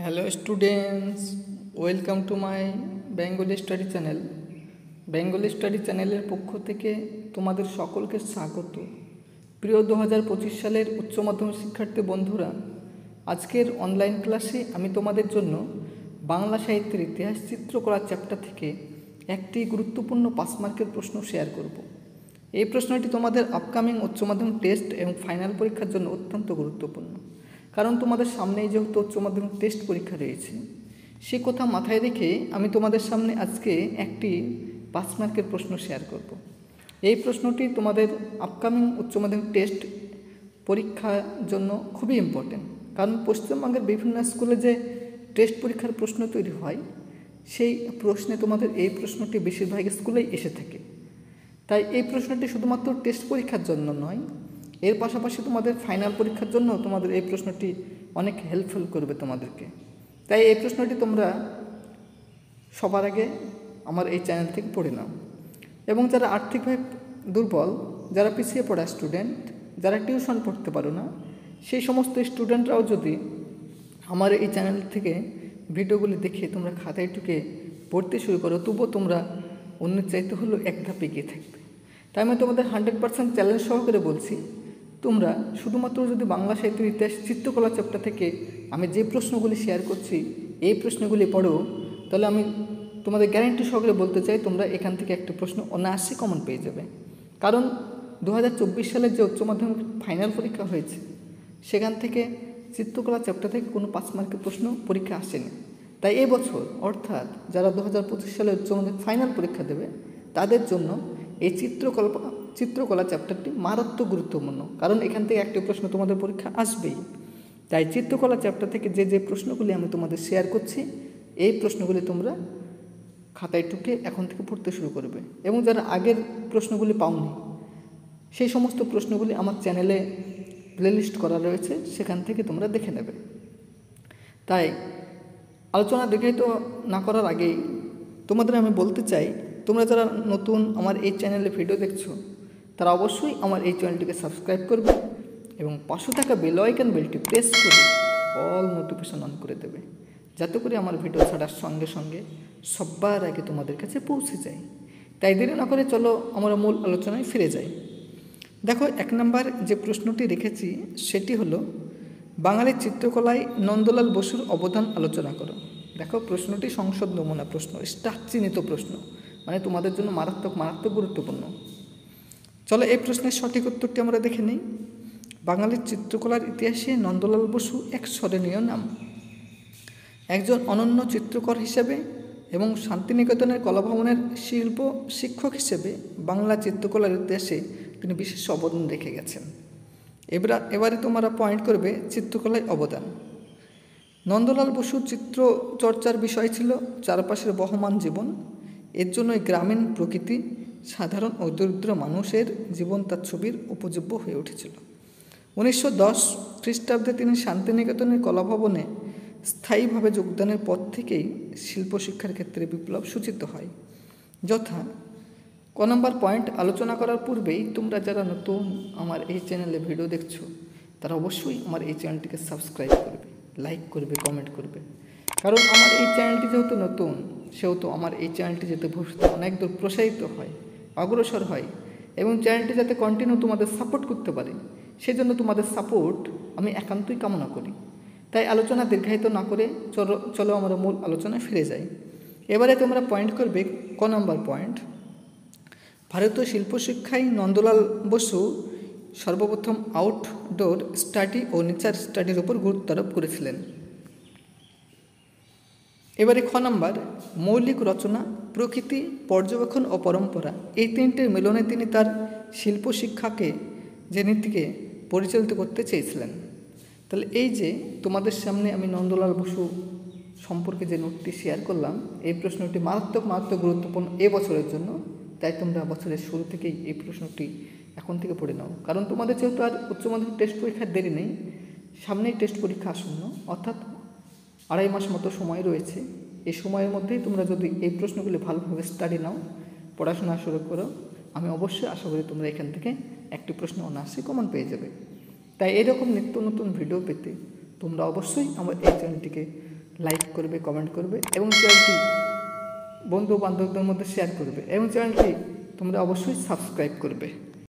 Hello students, welcome to my Bengali study channel. Bengali study চ্যানেলের পক্ষ থেকে তোমাদের সকলকে স্বাগত। প্রিয় 2025 সালের উচ্চ মাধ্যমিক শিক্ষার্থী বন্ধুরা, আজকের অনলাইন ক্লাসে আমি তোমাদের জন্য বাংলা সাহিত্যের ইতিহাস চিত্রকলা চ্যাপ্টার থেকে একটি গুরুত্বপূর্ণ 5 মার্কের প্রশ্ন শেয়ার করব। এই প্রশ্নটি তোমাদের আপকামিং উচ্চ মাধ্যমিক টেস্ট এবং ফাইনাল পরীক্ষার জন্য অত্যন্ত গুরুত্বপূর্ণ, কারণ তোমাদের সামনেই যেহেতু উচ্চ মাধ্যমিক টেস্ট পরীক্ষা রয়েছে, সে কথা মাথায় রেখে আমি তোমাদের সামনে আজকে একটি 5 মার্কের প্রশ্ন শেয়ার করব। এই প্রশ্নটি তোমাদের আপকামিং উচ্চ মাধ্যমিক টেস্ট পরীক্ষার জন্য খুবই ইম্পর্টেন্ট, কারণ পশ্চিমবঙ্গের বিভিন্ন স্কুলে যে টেস্ট পরীক্ষার প্রশ্ন তৈরি হয়, সেই প্রশ্নে তোমাদের এই প্রশ্নটি বেশিরভাগ স্কুলেই এসে থাকে। তাই এই প্রশ্নটি শুধুমাত্র টেস্ট পরীক্ষার জন্য নয়, এর পাশাপাশি তোমাদের ফাইনাল পরীক্ষার জন্য তোমাদের এই প্রশ্নটি অনেক হেল্পফুল করবে তোমাদেরকে। তাই এই প্রশ্নটি তোমরা সবার আগে আমার এই চ্যানেল থেকে পড়ে নাও। এবং যারা আর্থিকভাবে দুর্বল, যারা পিছিয়ে পড়া স্টুডেন্ট, যারা টিউশন পড়তে পারো না, সেই সমস্ত স্টুডেন্টরাও যদি আমার এই চ্যানেল থেকে ভিডিওগুলি দেখে তোমরা খাতায় টুকে পড়তে শুরু করো, তবুও তোমরা অন্যের চাইতে হলেও এক ধাপ এগিয়ে থাকবে। তাই আমি তোমাদের 100% চ্যালেঞ্জ সহকারে বলছি, তোমরা শুধুমাত্র যদি বাংলা সাহিত্যের ইতিহাস চিত্রকলা চ্যাপ্টার থেকে আমি যে প্রশ্নগুলি শেয়ার করছি এই প্রশ্নগুলি পড়ো, তাহলে আমি তোমাদের গ্যারান্টি সহকারে বলতে চাই তোমরা এখান থেকে একটা প্রশ্ন অনায়াসে কমন পেয়ে যাবে। কারণ 2024 সালের যে উচ্চ মাধ্যমিক ফাইনাল পরীক্ষা হয়েছে, সেখান থেকে চিত্রকলা চ্যাপ্টার থেকে কোনো 5 মার্কের প্রশ্ন পরীক্ষা আসেনি। তাই এবছর অর্থাৎ যারা 2025 সালে উচ্চ মাধ্যমিক ফাইনাল পরীক্ষা দেবে, তাদের জন্য এই চিত্রকলা চ্যাপ্টারটি মারাত্মক গুরুত্বপূর্ণ, কারণ এখান থেকে একটি প্রশ্ন তোমাদের পরীক্ষা আসবেই। তাই চিত্রকলা চ্যাপ্টার থেকে যে প্রশ্নগুলি আমি তোমাদের শেয়ার করছি, এই প্রশ্নগুলি তোমরা খাতায় টুকে এখন থেকে পড়তে শুরু করবে। এবং যারা আগের প্রশ্নগুলি পাওনি, সেই সমস্ত প্রশ্নগুলি আমার চ্যানেলে প্লেলিস্ট করা রয়েছে, সেখান থেকে তোমরা দেখে নেবে। তাই আলোচনা দীর্ঘায়িত না করার আগেই তোমাদের আমি বলতে চাই, তোমরা যারা নতুন আমার এই চ্যানেলে ভিডিও দেখছো, তারা অবশ্যই আমার এই চ্যানেলটিকে সাবস্ক্রাইব করবে এবং পাশে থাকা বেল আইকন বেলটি প্রেস করে অল নোটিফিকেশন অন করে দেবে, যাতে করে আমার ভিডিও ছাড়ার সঙ্গে সঙ্গে সবার আগে তোমাদের কাছে পৌঁছে যায়। তাই দেরি না করে চলো আমরা মূল আলোচনায় ফিরে যাই। দেখো, 1 নম্বর যে প্রশ্নটি রেখেছি সেটি হলো, বাঙালির চিত্রকলায় নন্দলাল বসুর অবদান আলোচনা করো। দেখো, প্রশ্নটি সংসদ নমুনা প্রশ্ন, স্টার চিহ্নিত প্রশ্ন, মানে তোমাদের জন্য মারাত্মক গুরুত্বপূর্ণ। চলো এই প্রশ্নের সঠিক উত্তরটি আমরা দেখে নিই। বাঙালির চিত্রকলার ইতিহাসে নন্দলাল বসু এক স্মরণীয় নাম। একজন অনন্য চিত্রকর হিসেবে এবং শান্তিনিকেতনের কলাভবনের শিল্প শিক্ষক হিসেবে বাংলা চিত্রকলার ইতিহাসে তিনি বিশেষ অবদান রেখে গেছেন। এবারে তোমরা পয়েন্ট করবে চিত্রকলায় অবদান। নন্দলাল বসুর চিত্র চর্চার বিষয় ছিল চারপাশের বহমান জীবন। এর জন্যই গ্রামীণ প্রকৃতি, সাধারণ ও দরিদ্র মানুষের জীবন তার ছবির উপযোগ্য হয়ে উঠেছিল। 1910 খ্রিস্টাব্দে তিনি শান্তিনিকেতনের কলাভবনে স্থায়ীভাবে যোগদানের পর থেকেই শিল্পশিক্ষার ক্ষেত্রে বিপ্লব সূচিত হয়। যথা, ক নম্বর পয়েন্ট আলোচনা করার পূর্বেই তোমরা যারা নতুন আমার এই চ্যানেলে ভিডিও দেখছো, তারা অবশ্যই আমার এই চ্যানেলটিকে সাবস্ক্রাইব করবে, লাইক করবে, কমেন্ট করবে। কারণ আমার এই চ্যানেলটি যেহেতু নতুন, সেহেতু আমার এই চ্যানেলটি যাতে ভবিষ্যতে অনেক দূর প্রসারিত হয়, অগ্রসর হয়, এবং চ্যানেলটি যাতে কন্টিনিউ তোমাদের সাপোর্ট করতে পারে, সেজন্য তোমাদের সাপোর্ট আমি একান্তই কামনা করি। তাই আলোচনা দীর্ঘায়িত না করে চলো আমরা মূল আলোচনায় ফিরে যাই। এবারে তোমরা পয়েন্ট করবে ক নম্বর পয়েন্ট, ভারতীয় শিল্পশিক্ষায় নন্দলাল বসু সর্বপ্রথম আউটডোর স্টাডি ও নেচার স্টাডির উপর গুরুত্ব আরোপ করেছিলেন। এবারে খ নম্বর, মৌলিক রচনা, প্রকৃতি, পর্যবেক্ষণ ও পরম্পরা, এই তিনটের মিলনে তিনি তার শিল্পশিক্ষাকে যে নীতিকে পরিচালিত করতে চেয়েছিলেন। তাহলে এই যে তোমাদের সামনে আমি নন্দলাল বসু সম্পর্কে যে নোটটি শেয়ার করলাম, এই প্রশ্নটি মারাত্মক গুরুত্বপূর্ণ এবছরের জন্য। তাই তোমরা বছরের শুরু থেকেই এই প্রশ্নটি এখন থেকে পড়ে নাও, কারণ তোমাদের যেহেতু আর উচ্চ মাধ্যমিক টেস্ট পরীক্ষার দেরি নেই, সামনেই টেস্ট পরীক্ষা আসন্ন, অর্থাৎ 2.5 মাস মতো সময় রয়েছে। এই সময়ের মধ্যেই তোমরা যদি এই প্রশ্নগুলি ভালোভাবে স্টাডি নাও, পড়াশোনা শুরু করো, আমি অবশ্যই আশা করি তোমরা এখান থেকে একটি প্রশ্ন অনায়াসে কমন পেয়ে যাবে। তাই এরকম নিত্য নতুন ভিডিও পেতে তোমরা অবশ্যই আমার এই চ্যানেলটিকে লাইক করবে, কমেন্ট করবে এবং চ্যানেলটি বন্ধু বান্ধবদের মধ্যে শেয়ার করবে এবং চ্যানেলটি তোমরা অবশ্যই সাবস্ক্রাইব করবে।